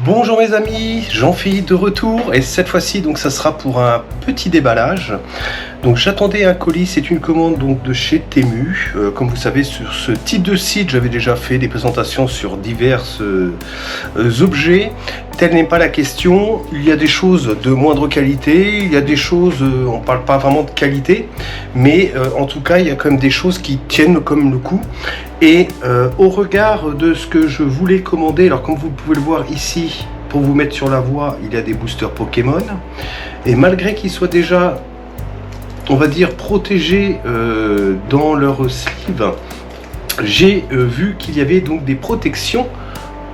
Bonjour mes amis, Jean-Philippe de retour et cette fois-ci donc ça sera pour un petit déballage. Donc j'attendais un colis, c'est une commande donc de chez Temu. Comme vous savez, sur ce type de site j'avais déjà fait des présentations sur divers objets. Telle n'est pas la question, il y a des choses de moindre qualité, il y a des choses, on parle pas vraiment de qualité, mais en tout cas il y a quand même des choses qui tiennent comme le coup. Et au regard de ce que je voulais commander, alors comme vous pouvez le voir ici, pour vous mettre sur la voie, il y a des boosters Pokémon. Et malgré qu'ils soient déjà, on va dire, protégés dans leur sleeve, j'ai vu qu'il y avait donc des protections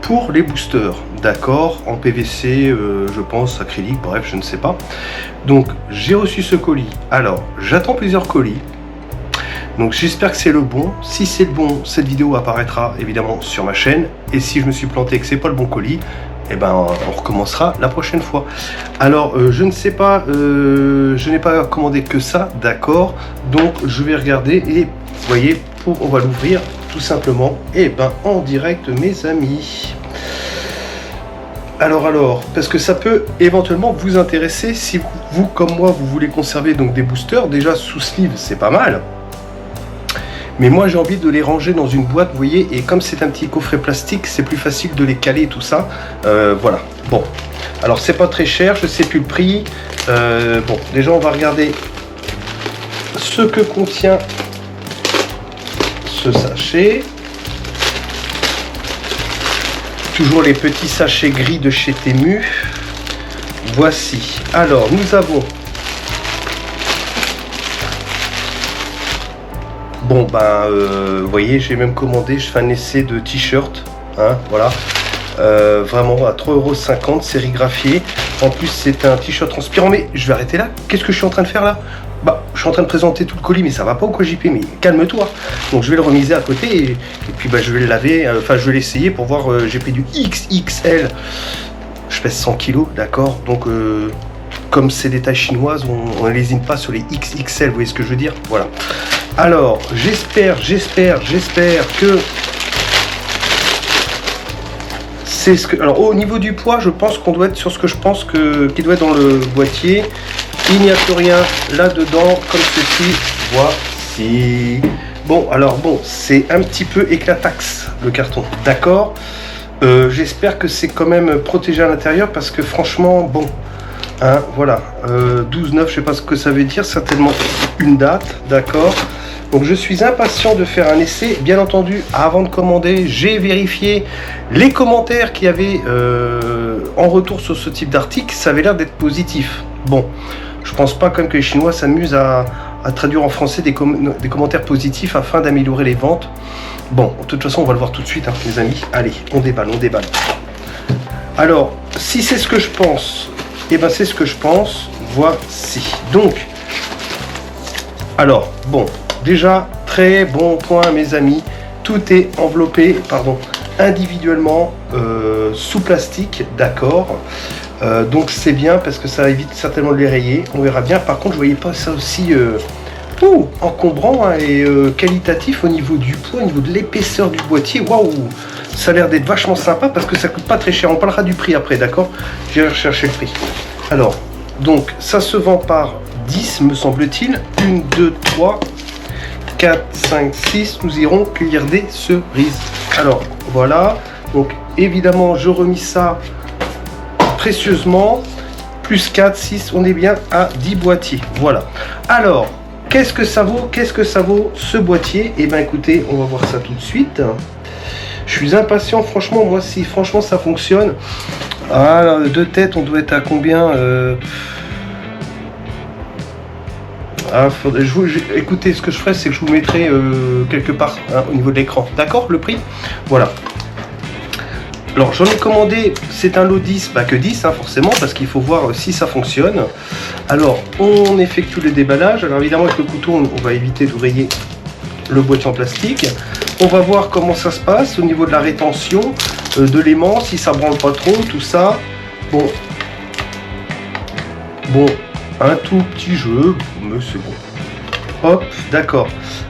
pour les boosters. D'accord, en PVC, je pense, acrylique, bref, je ne sais pas. Donc j'ai reçu ce colis. Alors, j'attends plusieurs colis. Donc j'espère que c'est le bon. Si c'est le bon, cette vidéo apparaîtra évidemment sur ma chaîne. Et si je me suis planté et que c'est pas le bon colis, eh ben on recommencera la prochaine fois. Alors je ne sais pas, je n'ai pas commandé que ça, d'accord. Donc je vais regarder et vous voyez, on va l'ouvrir tout simplement. Et ben en direct mes amis. Alors, parce que ça peut éventuellement vous intéresser si vous comme moi vous voulez conserver donc des boosters. Déjà sous sleeve c'est pas mal. Mais moi j'ai envie de les ranger dans une boîte, vous voyez, et comme c'est un petit coffret plastique, c'est plus facile de les caler tout ça. Voilà, bon. Alors c'est pas très cher, je sais plus le prix. Bon, déjà on va regarder ce que contient ce sachet. Toujours les petits sachets gris de chez Temu. Voici. Alors nous avons... Bon ben vous voyez, j'ai même commandé, je fais un essai de t-shirt, hein, voilà, vraiment à 3,50 €, sérigraphié. En plus c'est un t-shirt transpirant, mais je vais arrêter là. Qu'est-ce que je suis en train de faire là? Bah je suis en train de présenter tout le colis, mais ça va pas ou quoi JP? Mais calme-toi. Donc je vais le remiser à côté et puis bah, je vais le laver, enfin je vais l'essayer pour voir. J'ai pris du XXL, je pèse 100 kg, d'accord, donc comme c'est des tailles chinoises, on ne lésine pas sur les XXL, vous voyez ce que je veux dire? Voilà. Alors, j'espère que c'est ce que... Alors, au niveau du poids, je pense qu'on doit être sur ce que je pense qu'il doit être dans le boîtier. Il n'y a plus rien là-dedans, comme ceci. Voici. Bon, alors, bon, c'est un petit peu éclataxe, le carton. D'accord. J'espère que c'est quand même protégé à l'intérieur, parce que franchement, bon... Hein, voilà, 12-9, je sais pas ce que ça veut dire, certainement une date, d'accord. Donc je suis impatient de faire un essai. Bien entendu, avant de commander, j'ai vérifié les commentaires qu'il y avait en retour sur ce type d'article. Ça avait l'air d'être positif. Bon, je pense pas comme que les Chinois s'amusent à traduire en français des commentaires positifs afin d'améliorer les ventes. Bon, de toute façon, on va le voir tout de suite, hein, les amis. Allez, on déballe. Alors, si c'est ce que je pense... Et ben c'est ce que je pense, voici. Donc, alors, bon, déjà, très bon point mes amis, tout est enveloppé, individuellement, sous plastique, d'accord. Donc c'est bien parce que ça évite certainement de les rayer, on verra bien. Par contre, je voyais pas ça aussi encombrant, hein, et qualitatif au niveau du poids, au niveau de l'épaisseur du boîtier. Waouh, ça a l'air d'être vachement sympa parce que ça coûte pas très cher. On parlera du prix après, d'accord? J'ai recherché le prix. Alors, donc ça se vend par 10 me semble-t-il. 1, 2, 3, 4, 5, 6. Nous irons cueillir des cerises. Alors, voilà. Donc évidemment, je remis ça précieusement. Plus 4, 6, on est bien à 10 boîtiers. Voilà. Alors, qu'est-ce que ça vaut ce boîtier? Eh bien écoutez, on va voir ça tout de suite. Je suis impatient, franchement, moi si franchement ça fonctionne. Ah, de tête, on doit être à combien écoutez, ce que je ferai, c'est que je vous mettrai quelque part, hein, au niveau de l'écran. D'accord, le prix? Voilà. Alors j'en ai commandé, c'est un lot 10, bah que 10 hein, forcément, parce qu'il faut voir si ça fonctionne. Alors on effectue le déballage. Alors évidemment avec le couteau on va éviter de rayer le boîtier en plastique. On va voir comment ça se passe au niveau de la rétention de l'aimant, si ça branle pas trop, tout ça. Bon, un tout petit jeu, mais c'est bon. Hop, d'accord.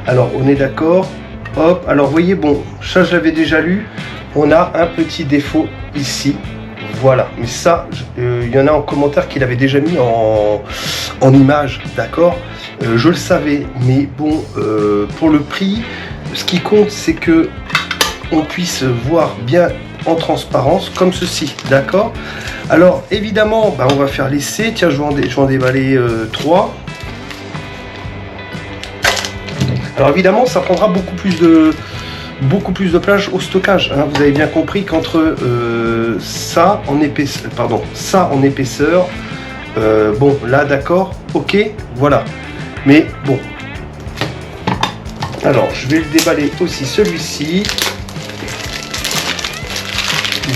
Alors on est d'accord. Hop, alors vous voyez, bon, ça je l'avais déjà lu. On a un petit défaut ici. Voilà, mais ça, il y en a en commentaire qui l'avaient déjà mis en image, d'accord. Je le savais, mais bon, pour le prix, ce qui compte, c'est que on puisse voir bien en transparence, comme ceci, d'accord. Alors, évidemment, on va faire l'essai. Tiens, je vais en déballer 3. Alors, évidemment, ça prendra beaucoup plus de place au stockage, hein. Vous avez bien compris qu'entre ça en épaisseur, bon, là, d'accord, ok, voilà. Mais bon, alors je vais le déballer aussi celui-ci.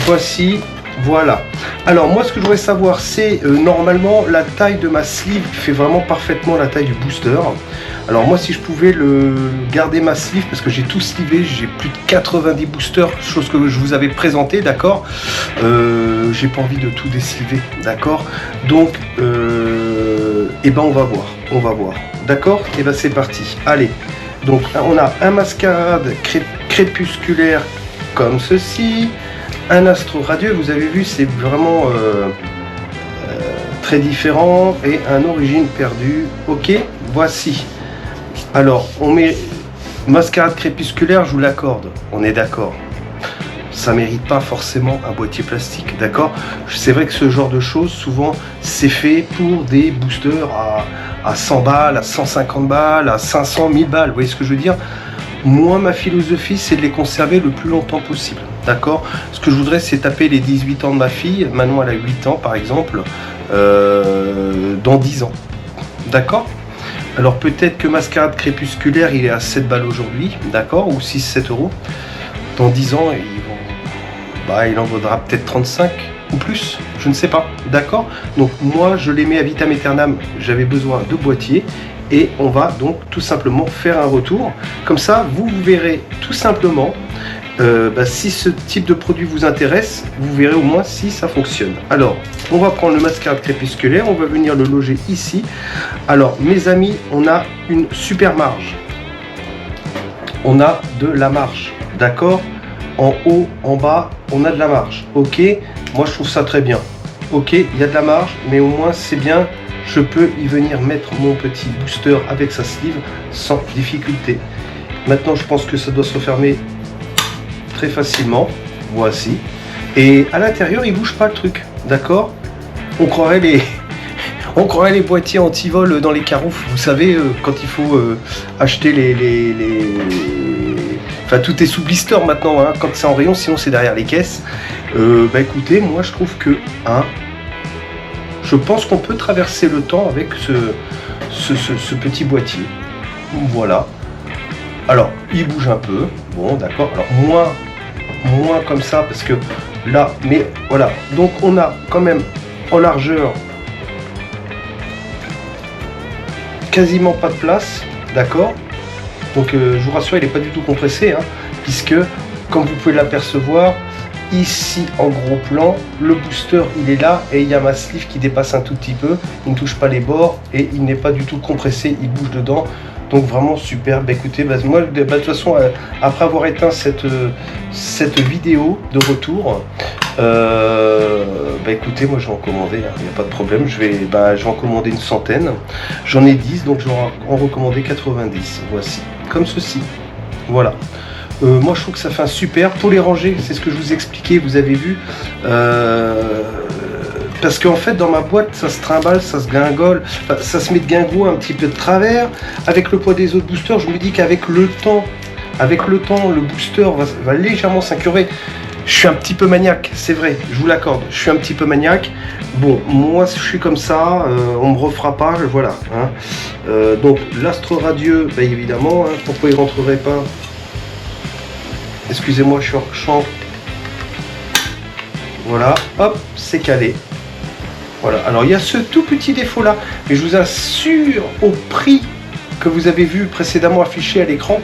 Voici, voilà. Alors moi ce que je voudrais savoir c'est normalement la taille de ma sleeve fait vraiment parfaitement la taille du booster. Alors moi si je pouvais garder ma sleeve parce que j'ai tout slivé, j'ai plus de 90 boosters, chose que je vous avais présenté, d'accord. J'ai pas envie de tout désliver, d'accord. Donc et ben on va voir, d'accord. Et ben c'est parti. Allez, donc on a un mascarade crépusculaire comme ceci. Un astro radieux, vous avez vu, c'est vraiment très différent, et un origine perdue. Ok, voici. Alors, on met mascarade crépusculaire, je vous l'accorde, on est d'accord. Ça mérite pas forcément un boîtier plastique, d'accord. C'est vrai que ce genre de choses, souvent, c'est fait pour des boosters à 100 balles, à 150 balles, à 500, 1000 balles, vous voyez ce que je veux dire. Moi, ma philosophie, c'est de les conserver le plus longtemps possible. D'accord. Ce que je voudrais, c'est taper les 18 ans de ma fille. Maintenant, elle a 8 ans, par exemple, dans 10 ans. D'accord. Alors, peut-être que mascarade crépusculaire, il est à 7 balles aujourd'hui. D'accord. Ou 6-7 euros. Dans 10 ans, il en vaudra peut-être 35 ou plus. Je ne sais pas. D'accord. Donc, moi, je les mets à vitam aeternam. J'avais besoin de boîtier. Et on va donc tout simplement faire un retour. Comme ça, vous verrez tout simplement si ce type de produit vous intéresse, vous verrez au moins si ça fonctionne. Alors, on va prendre le mascarade crépusculaire, on va venir le loger ici. Alors, mes amis, on a une super marge. On a de la marge, d'accord. En haut, en bas, on a de la marge. Ok, moi je trouve ça très bien. Ok, il y a de la marge, mais au moins c'est bien. Je peux y venir mettre mon petit booster avec sa sleeve sans difficulté. Maintenant, je pense que ça doit se refermer très facilement. Voici. Et à l'intérieur, il bouge pas le truc. D'accord. On croirait les boîtiers anti-vol dans les caroufs. Vous savez, quand il faut acheter Enfin, tout est sous blister maintenant, hein, quand c'est en rayon, sinon c'est derrière les caisses. Écoutez, moi je trouve que... je pense qu'on peut traverser le temps avec ce petit boîtier. Voilà. Alors, il bouge un peu. Bon, d'accord. Alors, moins comme ça, parce que là, mais voilà. Donc, on a quand même en largeur quasiment pas de place. D'accord. Donc, je vous rassure, il n'est pas du tout compressé, hein, puisque, comme vous pouvez l'apercevoir, ici en gros plan, le booster il est là et il y a ma sleeve qui dépasse un tout petit peu, il ne touche pas les bords et il n'est pas du tout compressé, il bouge dedans, donc vraiment super. Écoutez, moi de toute façon après avoir éteint cette vidéo de retour, écoutez, moi je vais en commander, il n'y a pas de problème, je vais en commander une centaine, j'en ai 10, donc je vais en recommander 90, voici, comme ceci, voilà. Moi je trouve que ça fait un super, pour les ranger, c'est ce que je vous expliquais, vous avez vu, parce qu'en fait dans ma boîte ça se trimballe, ça se guingole, ça se met de guingou un petit peu de travers, avec le poids des autres boosters, je me dis qu'avec le temps, le booster va légèrement s'incurver. Je suis un petit peu maniaque, c'est vrai, je vous l'accorde, je suis un petit peu maniaque. Bon, moi je suis comme ça, on me refera pas, voilà. Hein. Donc l'astro radieux, évidemment, hein, pourquoi il rentrerait pas? Excusez-moi, je suis hors champ. Voilà, hop, c'est calé. Voilà, alors il y a ce tout petit défaut là, mais je vous assure, au prix que vous avez vu précédemment affiché à l'écran,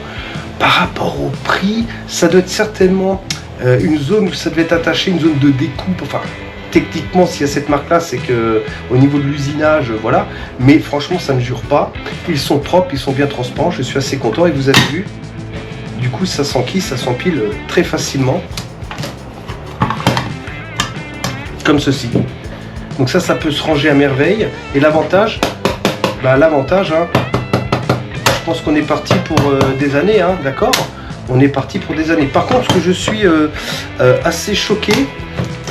par rapport au prix, ça doit être certainement une zone où ça devait être attaché, une zone de découpe. Enfin, techniquement, s'il y a cette marque là, c'est que au niveau de l'usinage, voilà. Mais franchement, ça ne jure pas. Ils sont propres, ils sont bien transparents. Je suis assez content et vous avez vu. Du coup, ça s'enquille, ça s'empile très facilement. comme ceci. Donc ça peut se ranger à merveille. Et l'avantage, hein, je pense qu'on est parti pour des années, hein, d'accord? On est parti pour des années. Par contre, ce que je suis assez choqué,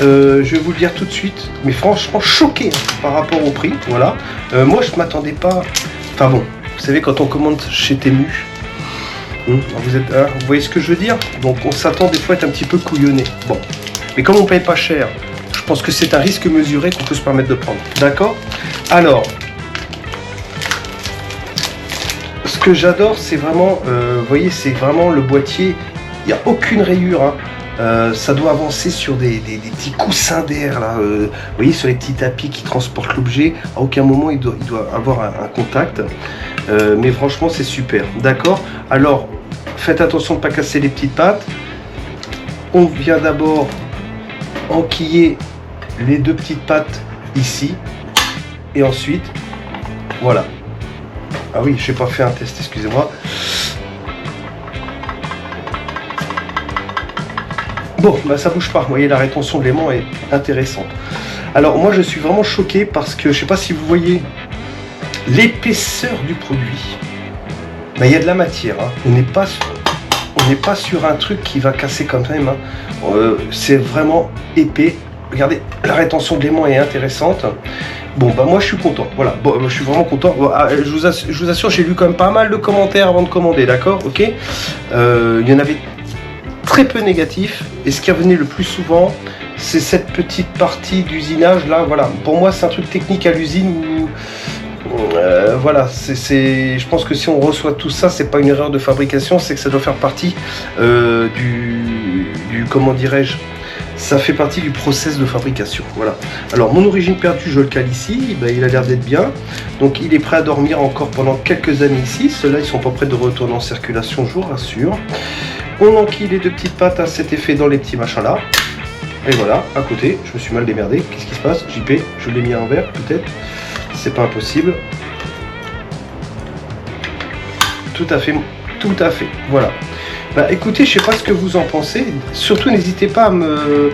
je vais vous le dire tout de suite, mais franchement choqué hein, par rapport au prix, voilà. Moi, je m'attendais pas... Enfin bon, vous savez, quand on commande chez Temu, vous voyez ce que je veux dire? Donc on s'attend des fois à être un petit peu couillonné. Bon, mais comme on paye pas cher, je pense que c'est un risque mesuré qu'on peut se permettre de prendre. D'accord? Alors, ce que j'adore, c'est vraiment, vous voyez, c'est vraiment le boîtier. Il n'y a aucune rayure. Hein. Ça doit avancer sur des petits coussins d'air là. Vous voyez, sur les petits tapis qui transportent l'objet. À aucun moment il doit avoir un contact. Mais franchement, c'est super. D'accord? Alors, faites attention de ne pas casser les petites pattes. On vient d'abord enquiller les deux petites pattes ici. Et ensuite, voilà. Ah oui, je n'ai pas fait un test, excusez-moi. Bon, bah ça bouge pas. Vous voyez, la rétention de l'aimant est intéressante. Alors moi, je suis vraiment choqué parce que je ne sais pas si vous voyez l'épaisseur du produit. Bah, il y a de la matière. Hein. On n'est pas sur un truc qui va casser quand même. Hein. C'est vraiment épais. Regardez, la rétention de l'aimant est intéressante. Bon, bah moi je suis content, voilà, bon, je suis vraiment content. Bon, je vous assure, j'ai lu quand même pas mal de commentaires avant de commander, d'accord, ok. Il y en avait très peu négatifs, et ce qui revenait le plus souvent, c'est cette petite partie d'usinage là, voilà. Pour moi, c'est un truc technique à l'usine où, voilà, je pense que si on reçoit tout ça, c'est pas une erreur de fabrication, c'est que ça doit faire partie du comment dirais-je, ça fait partie du process de fabrication. Voilà. Alors mon origine perdue, je le cale ici, ben, il a l'air d'être bien. Donc il est prêt à dormir encore pendant quelques années ici. Ceux-là, ils sont pas prêts de retourner en circulation, je vous rassure. On enquille les deux petites pattes à cet effet dans les petits machins là. Et voilà, à côté, je me suis mal démerdé. Qu'est-ce qui se passe? JP, je l'ai mis à l'envers peut-être. C'est pas impossible. Tout à fait, voilà. Bah écoutez, je sais pas ce que vous en pensez. Surtout, n'hésitez pas à me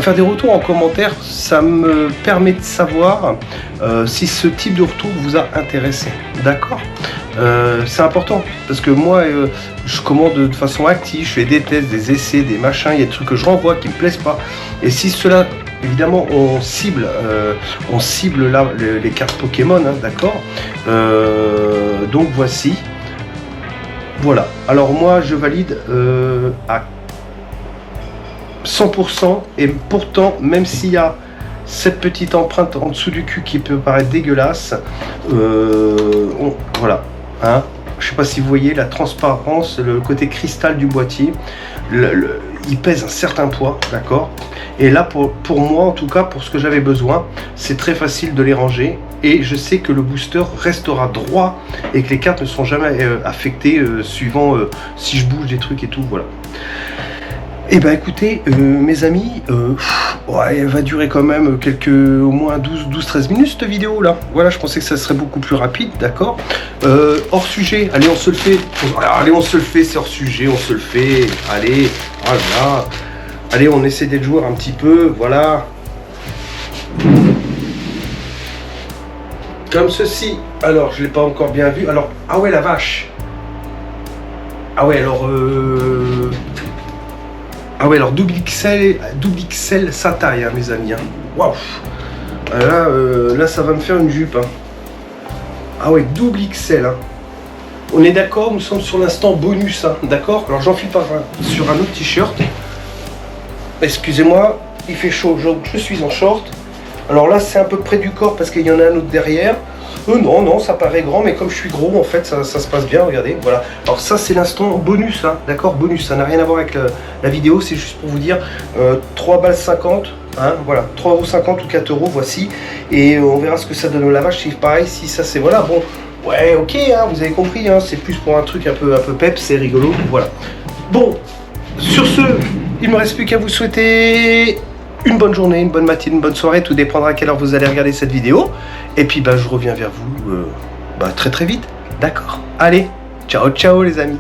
faire des retours en commentaire. Ça me permet de savoir si ce type de retour vous a intéressé. D'accord? C'est important parce que moi, je commande de façon active. Je fais des tests, des essais, des machins. Il y a des trucs que je renvoie qui me plaisent pas. Et si cela, évidemment, on cible là les cartes Pokémon, hein, d'accord? Donc voici. Voilà, alors moi je valide à 100% et pourtant même s'il y a cette petite empreinte en dessous du cul qui peut paraître dégueulasse, voilà, hein, je sais pas si vous voyez la transparence, le côté cristal du boîtier, il pèse un certain poids, d'accord? Et là pour moi en tout cas, pour ce que j'avais besoin, c'est très facile de les ranger. Et je sais que le booster restera droit et que les cartes ne seront jamais affectées suivant si je bouge des trucs et tout, voilà. Et ben écoutez, mes amis, ouais, elle va durer quand même au moins 12-13 minutes cette vidéo là. Voilà, je pensais que ça serait beaucoup plus rapide, d'accord. Hors sujet, allez on se le fait. Allez on se le fait, c'est hors sujet, on se le fait. Allez, voilà. Allez, on essaie d'être joueur un petit peu, voilà. Comme ceci. Alors, je l'ai pas encore bien vu. Alors, ah ouais, la vache. Ah ouais, alors ah ouais, alors double XL sa taille, hein, mes amis. Hein. Waouh. Là, ça va me faire une jupe. Hein. Ah ouais, double XL. Hein. On est d'accord, nous sommes sur l'instant bonus, hein, d'accord. Alors, j'enfile sur un autre t-shirt. Excusez-moi, il fait chaud, donc je suis en short. Alors là, c'est un peu près du corps parce qu'il y en a un autre derrière. Non, ça paraît grand, mais comme je suis gros, en fait, ça se passe bien, regardez, voilà. Alors ça, c'est l'instant bonus, hein, d'accord, bonus, ça n'a rien à voir avec la vidéo, c'est juste pour vous dire, 3,50 balles, hein, voilà, 3,50 € ou 4 €, voici, et on verra ce que ça donne au lavage, c'est pareil, si ça, c'est, voilà, bon, ouais, ok, hein, vous avez compris, hein, c'est plus pour un truc un peu pep, c'est rigolo, voilà. Bon, sur ce, il me reste plus qu'à vous souhaiter une bonne journée, une bonne matinée, une bonne soirée, tout dépendra à quelle heure vous allez regarder cette vidéo. Et puis bah, je reviens vers vous très très vite. D'accord. Allez, ciao ciao les amis.